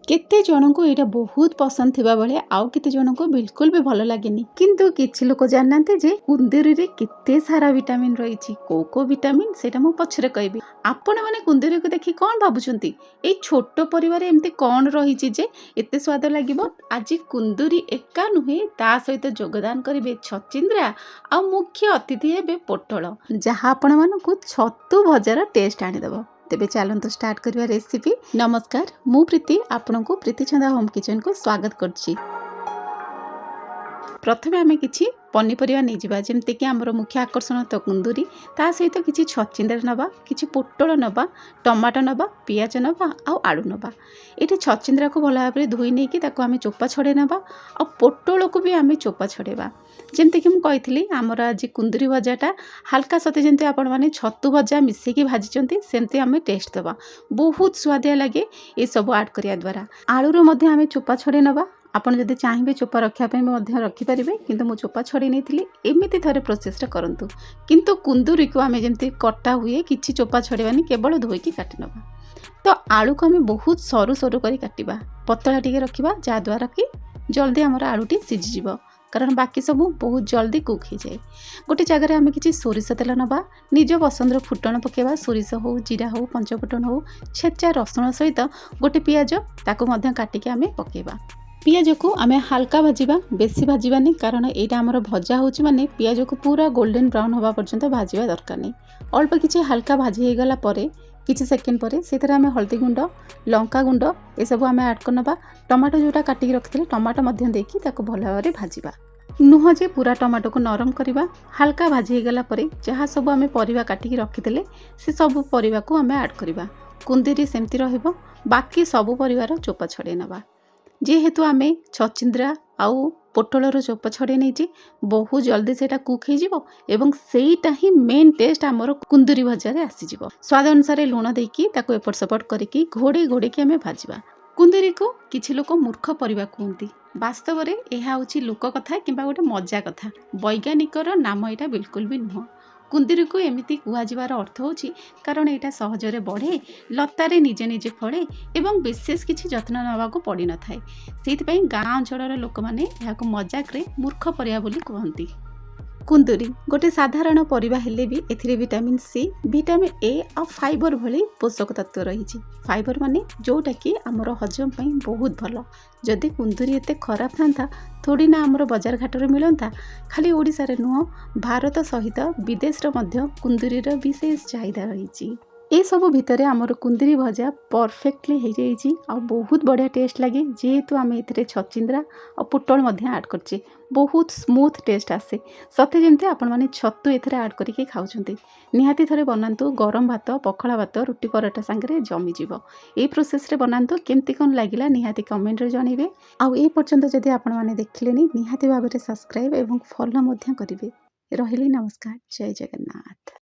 केते जनकु एटा बहुत पसंद थिबा बेले आउ केते जनकु बिल्कुल भी भलो लागेनी किंतु किछि लोक जाननाते जे कुंदरी रे केते सारा विटामिन रहिछि को विटामिन सेटा मु पछरे कहबी। आपण माने कुंदरी को देखि कोन भाबुछंती ए छोटो परिवार एम्ति कोन रहिछि जे एते स्वाद लागिबो। आज कुंदरी एका नुहे ता सहित योगदान करिवे छचिंद्रा आ मुख्य अतिथि हेबे पोटल जहा आपण मानकु छतु भजार टेस्ट आनी देबो। तेबे चलंतु स्टार्ट करिवा रेसिपी। नमस्कार मु प्रीति आपनकु प्रीति छंदा होम किचन को स्वागत करछि। प्रथमे आमे किछि पनीपरिया नहीं जावा जमते कि आमर मुख्य आकर्षण तो कुंदूरी ता सहित किछि छचिंद्रा नबा किछि पोटल नबा टमाटो नबा पियाज नबा आ आलू नबा। एठी छचिंद्रा को भल भाबरे धोई नहीं कि ताको आमे चोपा छडे नबा आ पोटल को भी आमे चोपा छडेबा। जमते कि मु कहितली आमर आज कुंदूरी भजाटा हल्का सते जमते आपण माने छतु भजा मिसे कि भाजिचंती सेमते आमे टेस्ट दबा बहुत स्वादिया लागे ए सब ऐड करिया द्वारा। आलू रो मध्ये आमे चोपा छडे नबा आपण जदि चाहिए चोपा रखा रखिपारे किंतु मु चोपा छड़ी नहीं एमती थे प्रोसेसटा करूँ किंतु कुंदूरी को आम जमी कटा हुए किसी चोपा छड़ानी केवल धोईकी काटि नवा। तो आलू को आम बहुत सरू सरू कर काटिबा पतला टिके रखिबा जहाद्वारा कि जल्दी आमर आलूटी सीझीज कारण बाकी सब बहुत जल्दी कुक हो जाए। गोटे जगह आम कि सोरिष तेल नवा निज पसंदर फुटण पकेबा सोरिष हो जीरा हो पंचफुटण हो छेचा रसुण सहित गोटे पियाज ताकू काटिके आम पकेबा। पियाज को आमे हल्का भाजिबा बेसी भाजिबानी कारण एटा हमर भजा होची माने पियाज को पूरा गोल्डन ब्राउन होबा पर्यंत भाजिबा दरकार नहीं। अल्प किछि हल्का भाजी हे गला परे किछि सेकेंड परे सेथरा आमे हल्दी गुंड लंका गुंड ए सब आमे ऐड करनबा। टमाटो जोटा काटिक रखिले टमाटो मध्य देकी ताको भल भाबरे भाजिबा नुह जे पूरा टमाटो को नरम करिबा। हल्का भाजी हे गला परे जहा सब आमे परिबा काटिक रखिथिले से सब परिबा को आमे ऐड करिबा। कुंदरी सेमति रहइबो बाकी सब परिवार चोपा छडे नबा जेहेतु आमे छचिंद्रा आउ पोटलर चोपा छड़े नहीं बहुत जल्दी से कुक हो एवं सेटा ही मेन टेस्ट आमर कुंदूरी भजार आसीजिवो। स्वाद अनुसार लुण देकी ताको एपट सेपट करिकी घोड़े घोड़े की आमे भाजिबा। कुंदूरी को किछि लोक मूर्ख परिबा कहती वास्तव में यह हूँ लोक कथा किंबा गोटे मजा कथा वैज्ञानिकर नाम यहाँ बिल्कुल भी नुह। कुंदूरी को एमती कहर अर्थ होची कारण यहाँ सहजरे बढ़े लतारे निजे निजे फले एवं विशेष किसी जत्न नवाक पड़ न थाए से गाँ अंचल लोक मैंने मजाक मूर्ख परिया बोली कहती। कुंदूरी गोटे साधारण परिबा हेले भी एथिरे विटामिन सी विटामिन ए और फाइबर भली पोषक तत्व रही। फाइबर माने जोटा कि आमर हजम पई बहुत भल। जदि कुंदूरी एते खराब था थोड़ी ना आमर बाजार घाटर मिलता खाली ओडिसा रे नुह भारत सहित विदेश रो कुंदूरीर विशेष चाहिदा रही। ए सब भितर आमर कुंदूरी भजा परफेक्टली हो जाइए आ बहुत बढ़िया टेस्ट लगे जेहेतु आम ए छचिंद्रा और पोटल ऐड करछे बहुत स्मूथ टेस्ट आसे सते जमते आपण माने छतु एथरे ऐड करके खाउछंती। निहाती थरे बनातु गरम भात पखाला भात रुटी पराठा सांगरे जमी जीवो। ए प्रोसेस रे बनातु केमती कोन लागिला निहाती कमेंट रे जणीबे आ ए पर्यंत जदि आपण माने देखलेनी निहाती भाबरे सब्सक्राइब एवं फॉलो मध्य करिवे। रहिली नमस्कार जय जगन्नाथ।